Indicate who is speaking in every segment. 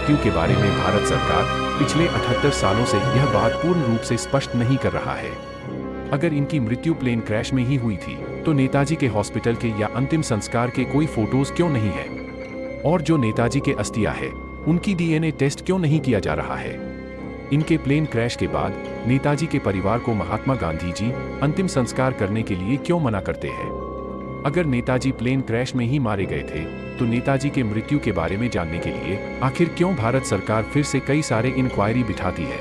Speaker 1: मृत्यु के बारे में भारत सरकार पिछले 78 सालों से यह बात पूर्ण रूप से स्पष्ट नहीं कर रहा है। अगर इनकी मृत्यु प्लेन क्रैश में ही हुई थी, तो नेताजी के हॉस्पिटल के या अंतिम संस्कार के कोई फोटोज क्यों नहीं है? और जो नेताजी के अस्थियां है, उनकी डीएनए टेस्ट क्यों नहीं किया जा रहा है? इनके प्लेन क्रैश के बाद नेताजी के परिवार को महात्मा गांधी जी अंतिम संस्कार करने के लिए क्यों मना करते हैं? अगर नेताजी प्लेन क्रैश में ही मारे गए थे, तो नेताजी के मृत्यु के बारे में जानने के लिए आखिर क्यों भारत सरकार फिर से कई सारे इंक्वायरी बिठाती है,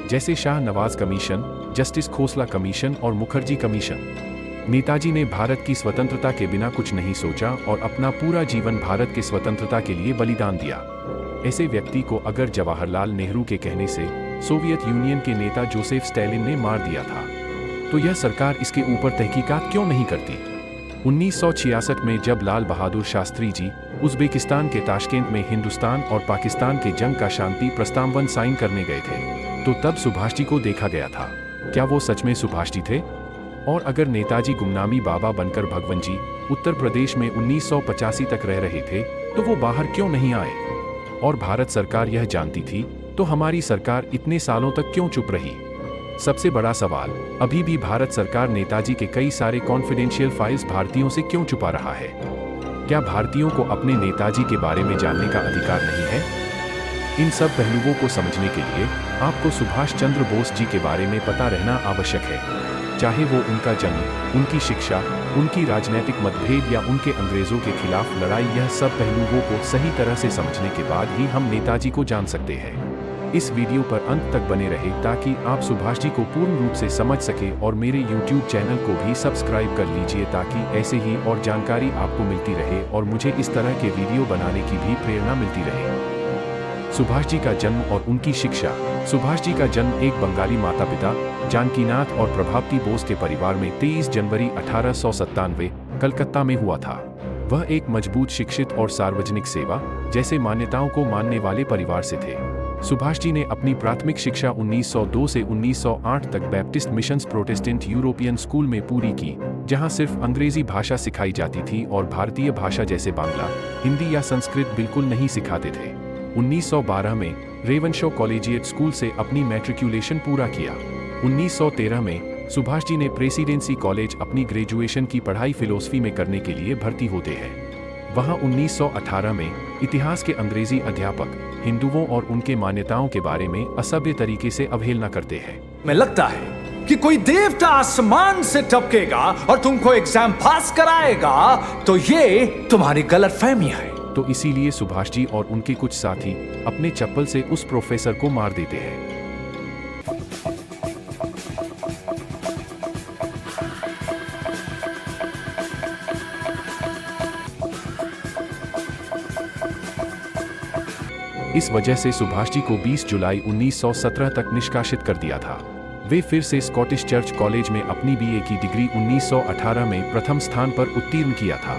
Speaker 1: जैसे Shah Nawaz commission, justice Khosla commission और मुखर्जी कमीशन? नेताजी ने भारत की स्वतंत्रता के बिना कुछ नहीं सोचा और अपना पूरा जीवन भारत के स्वतंत्रता के लिए बलिदान दिया। ऐसे व्यक्ति को अगर जवाहरलाल नेहरू के कहने से सोवियत यूनियन के नेता जोसेफ स्टैलिन ने मार दिया था, तो यह सरकार इसके ऊपर तहकीकात क्यों नहीं करती? 1966 में जब लाल बहादुर शास्त्री जी उज़्बेकिस्तान के ताशकेंत में हिंदुस्तान और पाकिस्तान के जंग का शांति प्रस्तावन साइन करने गए थे, तो तब सुभाष जी को देखा गया था। क्या वो सच में सुभाष जी थे? और अगर नेताजी गुमनामी बाबा बनकर भगवन जी उत्तर प्रदेश में 1985 तक रह रहे थे, तो वो बाहर क्यों नहीं आए? और भारत सरकार यह जानती थी, तो हमारी सरकार इतने सालों तक क्यों चुप रही? सबसे बड़ा सवाल, अभी भी भारत सरकार नेताजी के कई सारे कॉन्फिडेंशियल फाइल्स भारतीयों से क्यों छुपा रहा है? क्या भारतीयों को अपने नेताजी के बारे में जानने का अधिकार नहीं है? इन सब पहलुओं को समझने के लिए आपको सुभाष चंद्र बोस जी के बारे में पता रहना आवश्यक है। चाहे वो उनका जन्म, उनकी शिक्षा, उनकी राजनीतिक मतभेद या उनके अंग्रेजों के खिलाफ लड़ाई, यह सब पहलुओं को सही तरह से समझने के बाद ही हम नेताजी को जान सकते हैं। इस वीडियो पर अंत तक बने रहे ताकि आप सुभाष जी को पूर्ण रूप से समझ सके, और मेरे YouTube चैनल को भी सब्सक्राइब कर लीजिए ताकि ऐसे ही और जानकारी आपको मिलती रहे और मुझे इस तरह के वीडियो बनाने की भी प्रेरणा मिलती रहे। सुभाष जी का जन्म और उनकी शिक्षा। सुभाष जी का जन्म एक बंगाली माता पिता जानकीनाथ और प्रभावती बोस के परिवार में 23 जनवरी 1897 कलकत्ता में हुआ था। वह एक मजबूत, शिक्षित और सार्वजनिक सेवा जैसे मान्यताओं को मानने वाले परिवार से थे। सुभाष जी ने अपनी प्राथमिक शिक्षा 1902 से 1908 तक Baptist missions Protestant European school में पूरी की, जहां सिर्फ अंग्रेजी भाषा सिखाई जाती थी और भारतीय भाषा जैसे बांग्ला, हिंदी या संस्कृत बिल्कुल नहीं सिखाते थे। 1912 में रेवनशॉ कॉलेजिएट स्कूल से अपनी मैट्रिकुलेशन पूरा किया। 1913 में सुभाष जी ने प्रेसिडेंसी कॉलेज अपनी ग्रेजुएशन की पढ़ाई फिलोसफी में करने के लिए भर्ती होते हैं। वहां 1918 में इतिहास के अंग्रेजी अध्यापक हिंदुओं और उनके मान्यताओं के बारे में असभ्य तरीके से अवहेलना करते हैं।
Speaker 2: मैं लगता है कि कोई देवता आसमान से टपकेगा और तुमको एग्जाम पास कराएगा, तो ये तुम्हारी गलतफहमी है।
Speaker 1: तो इसीलिए सुभाष जी और उनके कुछ साथी अपने चप्पल से उस प्रोफेसर को मार देते हैं। इस वजह से सुभाष जी को 20 जुलाई 1917 तक निष्कासित कर दिया था। वे फिर से स्कॉटिश चर्च कॉलेज में अपनी बीए की डिग्री 1918 में प्रथम स्थान पर उत्तीर्ण किया था।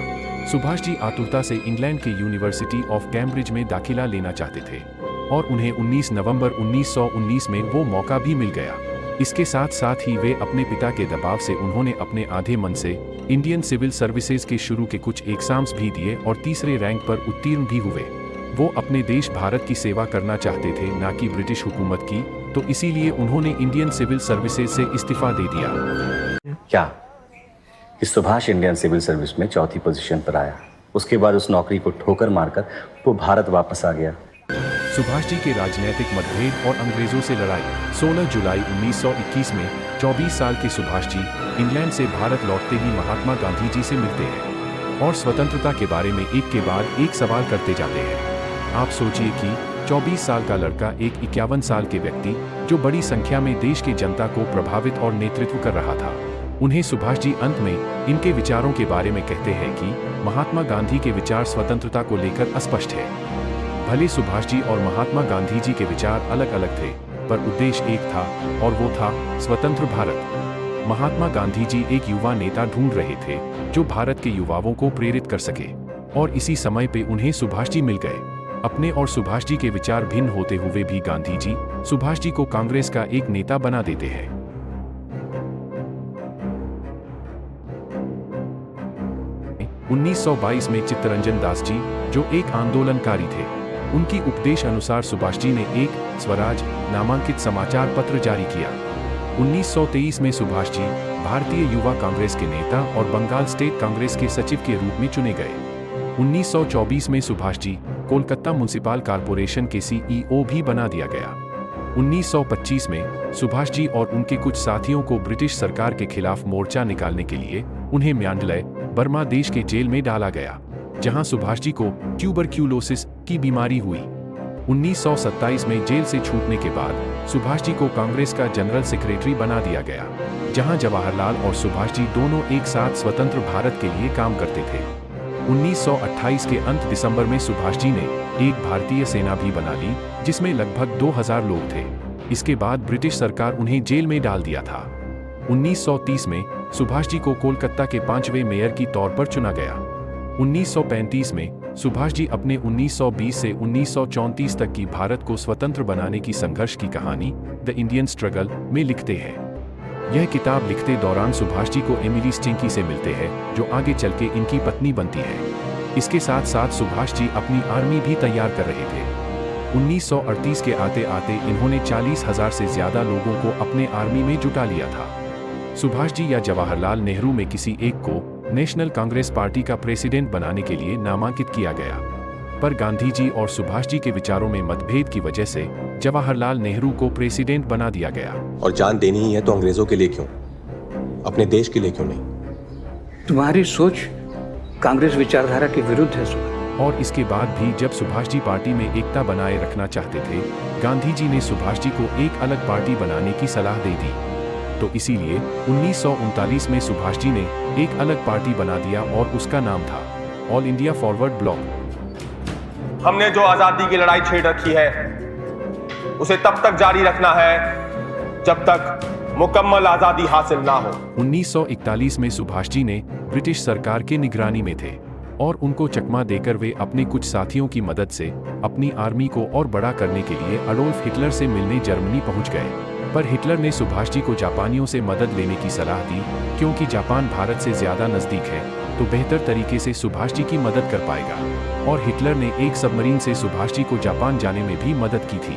Speaker 1: सुभाष जी आतुरता से इंग्लैंड के यूनिवर्सिटी ऑफ कैम्ब्रिज में दाखिला लेना चाहते थे और उन्हें 19 नवंबर 1919 में वो मौका भी मिल गया। इसके साथ साथ ही वे अपने पिता के दबाव से उन्होंने अपने आधे मन से इंडियन सिविल सर्विसेज के शुरू के कुछ एग्जाम्स भी दिए और तीसरे रैंक पर उत्तीर्ण भी हुए। वो अपने देश भारत की सेवा करना चाहते थे, ना कि ब्रिटिश हुकूमत की, तो इसीलिए उन्होंने इंडियन सिविल सर्विसेज से इस्तीफा दे दिया।
Speaker 3: क्या कि सुभाष इंडियन सिविल सर्विस में चौथी पोजीशन पर आया। उसके बाद उस नौकरी को ठोकर मारकर वो भारत वापस आ गया।
Speaker 1: सुभाष जी के राजनीतिक मतभेद और अंग्रेजों से लड़ाई। 16 जुलाई 1921 में 24 साल के सुभाष जी इंग्लैंड से भारत लौटते ही महात्मा गांधी जी से मिलते हैं और स्वतंत्रता के बारे में एक के बाद एक सवाल करते जाते हैं। आप सोचिए कि 24 साल का लड़का एक 51 साल के व्यक्ति, जो बड़ी संख्या में देश की जनता को प्रभावित और नेतृत्व कर रहा था, उन्हें सुभाष जी अंत में इनके विचारों के बारे में कहते हैं कि महात्मा गांधी के विचार स्वतंत्रता को लेकर अस्पष्ट है। भले सुभाष जी और महात्मा गांधी जी के विचार अलग अलग थे, पर उद्देश्य एक था और वो था स्वतंत्र भारत। महात्मा गांधी जी एक युवा नेता ढूंढ रहे थे जो भारत के युवाओं को प्रेरित कर सके, और इसी समय पे उन्हें सुभाष जी मिल गए। अपने और सुभाष जी के विचार भिन्न होते हुए भी गांधी जी सुभाष जी को कांग्रेस का एक नेता बना देते हैं। 1922 में चित्तरंजन दास जी, जो एक आंदोलनकारी थे, उनकी उपदेश अनुसार सुभाष जी ने एक स्वराज नामांकित समाचार पत्र जारी किया। 1923 में सुभाष जी भारतीय युवा कांग्रेस के नेता और बंगाल स्टेट कांग्रेस के सचिव के रूप में चुने गए। 1924 में सुभाष जी कोलकाता म्युनिसिपल कॉरपोरेशन के CEO भी बना दिया गया। 1925 में सुभाष जी और उनके कुछ साथियों को ब्रिटिश सरकार के खिलाफ मोर्चा निकालने के लिए उन्हें म्यांडलय बर्मा देश के जेल में डाला गया, जहां सुभाष जी को ट्यूबरक्यूलोसिस की बीमारी हुई। 1927 में जेल से छूटने के बाद सुभाष जी को कांग्रेस का जनरल सेक्रेटरी बना दिया गया, जहां जवाहरलाल और सुभाष जी दोनों एक साथ स्वतंत्र भारत के लिए काम करते थे। 1928 के अंत दिसंबर में सुभाष जी ने एक भारतीय सेना भी बना ली, जिसमें लगभग 2000 लोग थे। इसके बाद ब्रिटिश सरकार उन्हें जेल में डाल दिया था। 1930 में सुभाष जी को कोलकाता के 5वें मेयर की तौर पर चुना गया। 1935 में सुभाष जी अपने 1920 से 1934 तक की भारत को स्वतंत्र बनाने की संघर्ष की कहानी द इंडियन स्ट्रगल में लिखते हैं। यह किताब लिखते दौरान सुभाष जी को एमिली स्टिंकी से मिलते हैं, जो आगे चल के इनकी पत्नी बनती है। इसके साथ साथ सुभाष जी अपनी आर्मी भी तैयार कर रहे थे। 1938 के आते आते इन्होंने 40,000 से ज्यादा लोगों को अपने आर्मी में जुटा लिया था। सुभाष जी या जवाहरलाल नेहरू में किसी एक को नेशनल कांग्रेस पार्टी का प्रेसिडेंट बनाने के लिए नामांकित किया गया, पर गांधी जी और सुभाष जी के विचारों में मतभेद की वजह से जवाहरलाल नेहरू को प्रेसिडेंट बना दिया गया।
Speaker 4: और जान देनी ही है तो अंग्रेजों के लिए क्यों, अपने देश के लिए क्यों नहीं?
Speaker 5: तुम्हारी सोच कांग्रेस विचारधारा के विरुद्ध है सुभाष।
Speaker 1: और इसके बाद भी जब सुभाष जी पार्टी में एकता बनाए रखना चाहते थे, गांधी जी ने सुभाष जी को एक अलग पार्टी बनाने की सलाह दे दी। तो इसीलिए 1939 में सुभाष जी ने एक अलग पार्टी बना दिया और उसका नाम था ऑल इंडिया फॉरवर्ड ब्लॉक।
Speaker 6: हमने जो आजादी की लड़ाई छेड़ रखी है उसे तब तक जारी रखना है जब तक मुकम्मल आजादी हासिल ना हो।
Speaker 1: 1941 में सुभाष जी ने ब्रिटिश सरकार के निगरानी में थे और उनको चकमा देकर वे अपने कुछ साथियों की मदद से अपनी आर्मी को और बड़ा करने के लिए अडोल्फ हिटलर से मिलने जर्मनी पहुंच गए। पर हिटलर ने सुभाष जी को जापानियों से मदद लेने की सलाह दी, क्योंकि जापान भारत से ज्यादा नजदीक है तो बेहतर तरीके से सुभाष जी की मदद कर पाएगा। और हिटलर ने एक सबमरीन से सुभाष जी को जापान जाने में भी मदद की थी।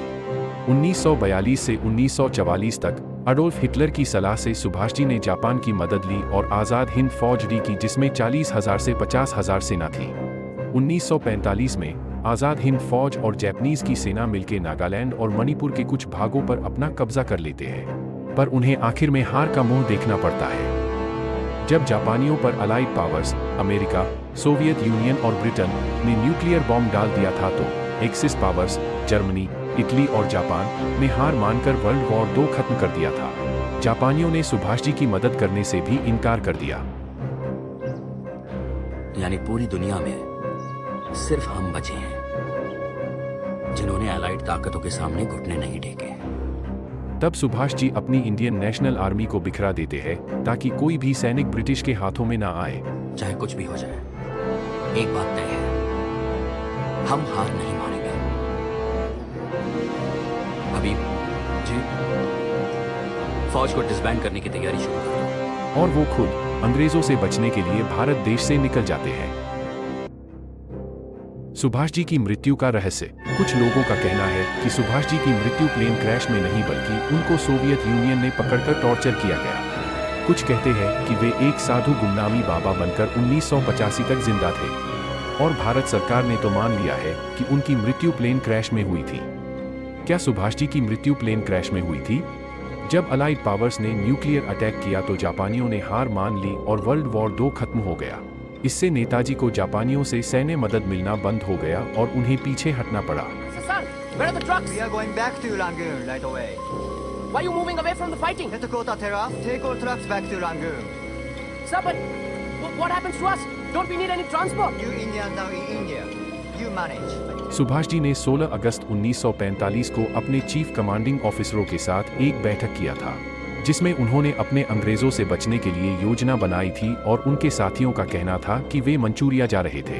Speaker 1: 1942 से 1944 तक अडोल्फ हिटलर की सलाह से सुभाष जी ने जापान की मदद ली और आज़ाद हिंद फौज डी की, जिसमें 40,000 से 50,000 सेना थी। 1945 में आज़ाद हिंद फौज और जापानीज की सेना मिलकर नागालैंड और मणिपुर के कुछ भागों पर अपना कब्जा कर लेते हैं, पर उन्हें आखिर में हार का मुंह देखना पड़ता है। जब जापानियों पर allied powers America, Soviet union और ब्रिटेन ने न्यूक्लियर बॉम्ब डाल दिया था तो एक्सिस पावर्स जर्मनी, इटली और जापान ने हार मानकर वर्ल्ड वॉर 2 खत्म कर दिया था। जापानियों ने सुभाष जी की मदद करने से भी इनकार कर दिया।
Speaker 7: यानी पूरी दुनिया में सिर्फ हम बचे हैं जिन्होंने अलाइड ताकतों के सामने घुटने नहीं टेके।
Speaker 1: तब सुभाष जी अपनी इंडियन नेशनल आर्मी को बिखरा देते हैं ताकि कोई भी सैनिक ब्रिटिश के हाथों में ना आए।
Speaker 7: चाहे कुछ भी हो जाए, एक बात तय है, हम हार नहीं मानेंगे। अभी जी फौज को डिसबैंड करने की तैयारी शुरू कर दो।
Speaker 1: और वो खुद अंग्रेजों से बचने के लिए भारत देश से निकल जाते हैं। सुभाष जी की मृत्यु का रहस्य। कुछ लोगों का कहना है कि सुभाष जी की मृत्यु प्लेन क्रैश में नहीं बल्कि उनको सोवियत यूनियन ने पकड़कर टॉर्चर किया गया। कुछ कहते हैं कि वे एक साधु गुमनामी बाबा बनकर 1985 तक जिंदा थे और भारत सरकार ने तो मान लिया है कि उनकी मृत्यु प्लेन क्रैश में हुई थी। क्या सुभाष जी की मृत्यु प्लेन क्रैश में हुई थी? जब अलाइड पावर्स ने न्यूक्लियर अटैक किया तो जापानियों ने हार मान ली और वर्ल्ड वॉर 2 खत्म हो गया। इससे नेताजी को जापानियों से सैन्य मदद मिलना बंद हो गया और उन्हें पीछे हटना पड़ा।
Speaker 8: Sir, where are the trucks?
Speaker 9: We are going back to Rangoon right away.
Speaker 8: Why are you moving away from the fighting?
Speaker 9: Let Kota Terra take all trucks back to Rangoon.
Speaker 8: Sir, but what happens to us? Don't we need any transport?
Speaker 9: You Indians are in India. You manage.
Speaker 1: Subhash ji ने 16 अगस्त 1945 को अपने chief commanding ऑफिसरों के साथ एक बैठक किया था, जिसमें उन्होंने अपने अंग्रेजों से बचने के लिए योजना बनाई थी और उनके साथियों का कहना था कि वे मंचूरिया जा रहे थे।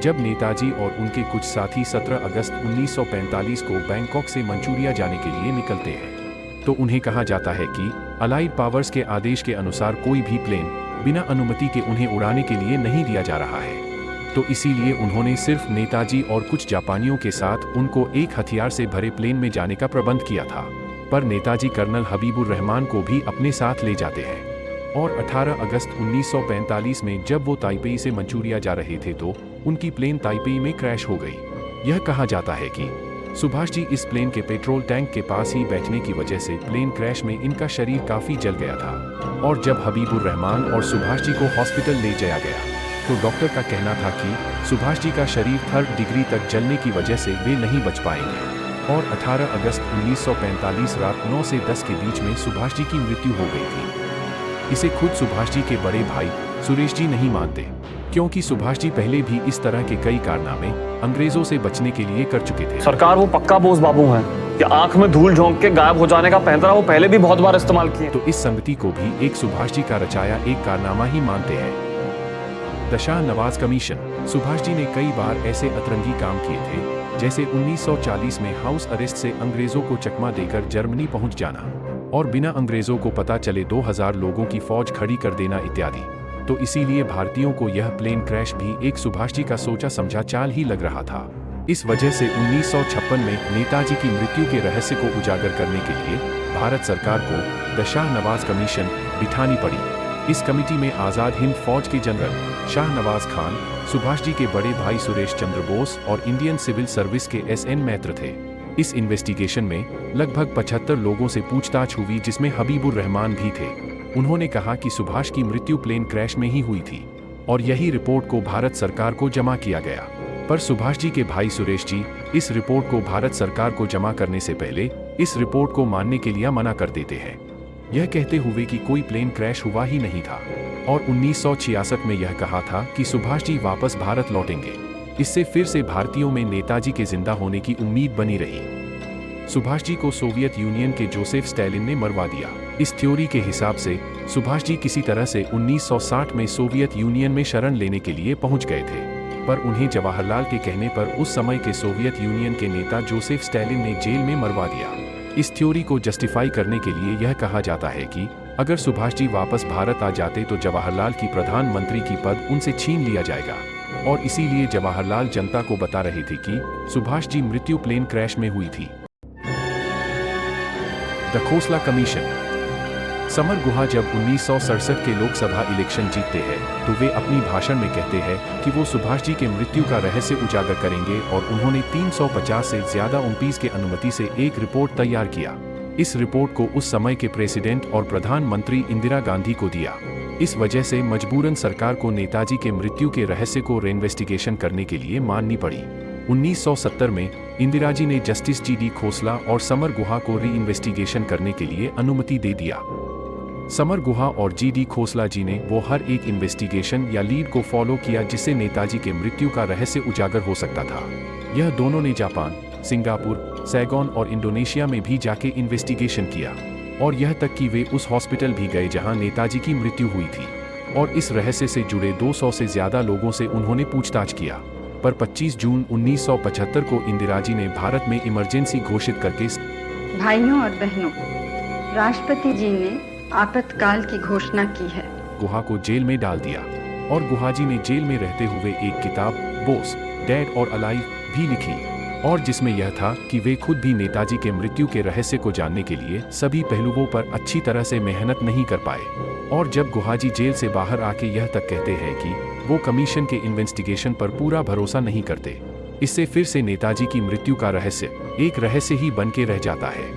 Speaker 1: जब नेताजी और उनके कुछ साथी 17 अगस्त 1945 को बैंकॉक से मंचूरिया जाने के लिए निकलते हैं, तो उन्हें कहा जाता है कि अलाइड पावर्स के आदेश के अनुसार कोई भी प्लेन बिना अनुमति के उन्हें उड़ाने के लिए नहीं दिया जा रहा है। तो इसीलिए उन्होंने सिर्फ नेताजी और कुछ जापानियों के साथ उनको एक हथियार से भरे प्लेन में जाने का प्रबंध किया था। पर नेताजी कर्नल हबीबुर रहमान को भी अपने साथ ले जाते हैं और 18 अगस्त 1945 में जब वो ताइपेई से मंचूरिया जा रहे थे तो उनकी प्लेन ताइपेई में क्रैश हो गई। यह कहा जाता है कि सुभाष जी इस प्लेन के पेट्रोल टैंक के पास ही बैठने की वजह से प्लेन क्रैश में इनका शरीर काफी जल गया था। और जब हबीबुर रहमान और सुभाष जी को हॉस्पिटल ले जाया गया तो डॉक्टर का कहना था कि सुभाष जी का शरीर 3rd डिग्री तक जलने की वजह से वे नहीं बच पाएंगे। और 18 अगस्त 1945 रात 9 से 10 के बीच में सुभाष जी की मृत्यु हो गई थी। इसे खुद सुभाष जी के बड़े भाई सुरेश जी नहीं मानते, क्योंकि सुभाष जी पहले भी इस तरह के कई कारनामे अंग्रेजों से बचने के लिए कर चुके थे।
Speaker 10: सरकार वो पक्का बोस बाबू हैं कि आंख में धूल झोंक के गायब हो जाने का पैंतरा वो पहले भी बहुत बार इस्तेमाल किए।
Speaker 1: तो इस संगति को भी एक सुभाष जी का रचाया एक कारनामा ही मानते हैं। The Shah Nawaz commission. सुभाष जी ने कई बार ऐसे अतरंगी काम किए थे, जैसे 1940 में हाउस अरेस्ट से अंग्रेजों को चकमा देकर जर्मनी पहुंच जाना और बिना अंग्रेजों को पता चले 2000 लोगों की फौज खड़ी कर देना इत्यादि। तो इसीलिए भारतीयों को यह प्लेन क्रैश भी एक सुभाष जी का सोचा समझा चाल ही लग रहा था। इस वजह से 1956 में नेताजी की मृत्यु के रहस्य को उजागर करने के लिए भारत सरकार को द शाह नवाज कमीशन बिठानी पड़ी। इस कमेटी में आज़ाद हिंद फौज के जनरल शाह नवाज खान, सुभाष जी के बड़े भाई सुरेश चंद्र बोस और इंडियन सिविल सर्विस के SN मैत्र थे। इस इन्वेस्टिगेशन में लगभग 75 लोगों से पूछताछ हुई, जिसमें हबीबुर रहमान भी थे। उन्होंने कहा कि सुभाष की मृत्यु प्लेन क्रैश में ही हुई थी और यही रिपोर्ट को भारत सरकार को जमा किया गया। पर सुभाष जी के भाई सुरेश जी इस रिपोर्ट को भारत सरकार को जमा करने से पहले इस रिपोर्ट को मानने के लिए मना कर देते हैं, यह कहते हुए कि कोई प्लेन क्रैश हुआ ही नहीं था। और 1966 में यह कहा था कि सुभाष जी वापस भारत लौटेंगे। इससे फिर से भारतीयों में नेताजी के जिंदा होने की उम्मीद बनी रही। सुभाष जी को सोवियत यूनियन के जोसेफ स्टालिन ने मरवा दिया। इस थ्योरी के हिसाब से सुभाष जी किसी तरह से 1960 में सोवियत यूनियन में शरण लेने के लिए पहुंच गए थे, पर उन्हें जवाहरलाल के कहने पर उस समय के सोवियत यूनियन के नेता जोसेफ स्टालिन ने जेल में मरवा दिया। इस थ्योरी को जस्टिफाई करने के लिए यह कहा जाता है कि अगर सुभाष जी वापस भारत आ जाते तो जवाहरलाल की प्रधानमंत्री की पद उनसे छीन लिया जाएगा, और इसीलिए जवाहरलाल जनता को बता रहे थे कि सुभाष जी मृत्यु प्लेन क्रैश में हुई थी। The Khosla commission. समर गुहा जब 1967 के लोकसभा इलेक्शन जीतते हैं तो वे अपनी भाषण में कहते हैं कि वो सुभाष जी के मृत्यु का रहस्य उजागर करेंगे, और उन्होंने 350 से ज्यादा एमपीज़ के अनुमति से एक रिपोर्ट तैयार किया। इस रिपोर्ट को उस समय के प्रेसिडेंट और प्रधानमंत्री इंदिरा गांधी को दिया। इस वजह से मजबूरन सरकार को नेताजी के मृत्यु के रहस्य को रेइन्वेस्टिगेशन करने के लिए माननी पड़ी। 1970 में इंदिरा जी ने जस्टिस GD खोसला और समर गुहा को री इन्वेस्टिगेशन करने के लिए अनुमति दे दिया। समर गुहा और GD खोसला जी ने वो हर एक इन्वेस्टिगेशन या लीड को फॉलो किया जिससे नेताजी के मृत्यु का रहस्य उजागर हो सकता था। यह दोनों ने जापान, सिंगापुर, सैगोन और इंडोनेशिया में भी जाके इन्वेस्टिगेशन किया, और यह तक कि वे उस हॉस्पिटल भी गए जहां नेताजी की मृत्यु हुई थी, और इस रहस्य से जुड़े 200 से ज्यादा लोगों से उन्होंने पूछताछ किया। पर 25 जून 1975 को इंदिरा जी ने भारत में इमरजेंसी घोषित करके
Speaker 11: भाइयों और बहनों, राष्ट्रपति जी ने आपातकाल की घोषणा की है।
Speaker 1: गुहा को जेल में डाल दिया, और गुहा जी ने जेल में रहते हुए एक किताब बोस डेड और अलाइव भी लिखी, और जिसमें यह था कि वे खुद भी नेताजी के मृत्यु के रहस्य को जानने के लिए सभी पहलुओं पर अच्छी तरह से मेहनत नहीं कर पाए। और जब गुहा जी जेल से बाहर आके यह तक कहते हैं कि वो कमीशन के इन्वेस्टिगेशन पर पूरा भरोसा नहीं करते, इससे फिर से नेताजी की मृत्यु का रहस्य एक रहस्य ही बन के रह जाता है।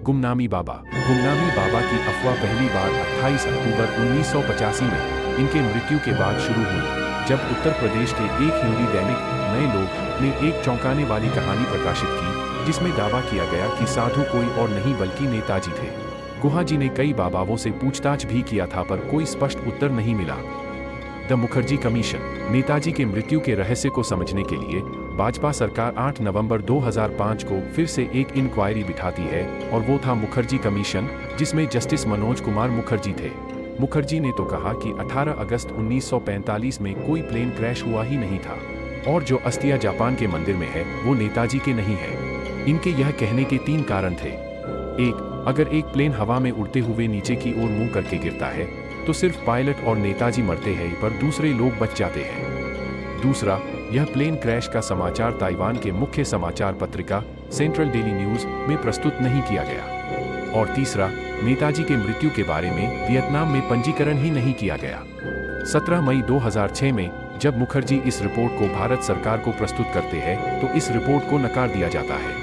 Speaker 1: गुमनामी बाबा। गुमनामी बाबा की अफवाह पहली बार 28 अक्टूबर 1985 में इनके मृत्यु के बाद शुरू हुई, जब उत्तर प्रदेश के एक हिंदी दैनिक नए लोग ने एक चौंकाने वाली कहानी प्रकाशित की, जिसमें दावा किया गया कि साधु कोई और नहीं बल्कि नेताजी थे। गुहा जी ने कई बाबाओं से पूछताछ भी किया था, पर कोई स्पष्ट उत्तर नहीं मिला। The Mukherjee commission. नेताजी के मृत्यु के रहस्य को समझने के लिए भाजपा सरकार 8 नवंबर 2005 को फिर से एक इंक्वायरी बिठाती है, और वो था मुखर्जी कमीशन, जिसमें जस्टिस मनोज कुमार मुखर्जी थे। मुखर्जी ने तो कहा कि 18 अगस्त 1945 में कोई प्लेन क्रैश हुआ ही नहीं था, और जो अस्थियां जापान के मंदिर में है वो नेताजी के नहीं है। इनके यह कहने के 3 कारण थे। एक, अगर एक प्लेन हवा में उड़ते हुए नीचे की ओर मुंह करके गिरता है तो सिर्फ पायलट और नेताजी मरते हैं, पर दूसरे लोग बच जाते हैं। दूसरा, यह प्लेन क्रैश का समाचार ताइवान के मुख्य समाचार पत्रिका सेंट्रल डेली न्यूज में प्रस्तुत नहीं किया गया। और तीसरा, नेताजी के मृत्यु के बारे में वियतनाम में पंजीकरण ही नहीं किया गया। 17 मई 2006 में जब मुखर्जी इस रिपोर्ट को भारत सरकार को प्रस्तुत करते हैं तो इस रिपोर्ट को नकार दिया जाता है,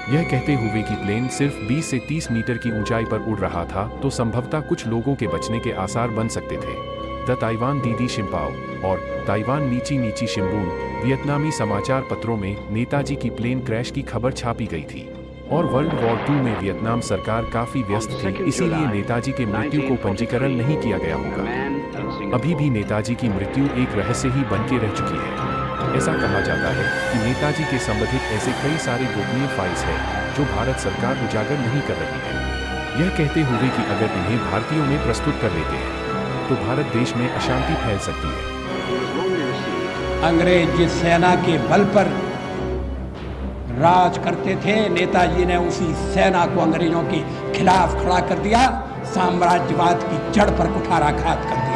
Speaker 1: यह कहते हुए कि प्लेन सिर्फ 20 से 30 मीटर की ऊंचाई पर उड़ रहा था तो संभवतः कुछ लोगों के बचने के आसार बन सकते थे। द ताइवान दीदी शिंपाओ और ताइवान नीची नीची शिम्बून वियतनामी समाचार पत्रों में नेताजी की प्लेन क्रैश की खबर छापी गई थी और वर्ल्ड वॉर 2 में वियतनाम सरकार काफी व्यस्त थी, इसीलिए नेताजी के मृत्यु को पंजीकरण नहीं किया गया होगा। अभी भी नेताजी की मृत्यु एक रहस्य ही बन के रह चुकी है। ऐसा कहा जाता है कि नेताजी के संबंधित ऐसे कई सारे गोपनीय फाइल्स हैं जो भारत सरकार उजागर नहीं कर रही है, यह कहते हुए कि अगर इन्हें भारतीयों में प्रस्तुत कर लेते हैं तो भारत देश में अशांति फैल सकती है।
Speaker 12: अंग्रेज जिस सेना के बल पर राज करते थे, नेताजी ने उसी सेना को अंग्रेजों के खिलाफ खड़ा कर दिया, साम्राज्यवाद की जड़ पर कुठाराघात कर दिया।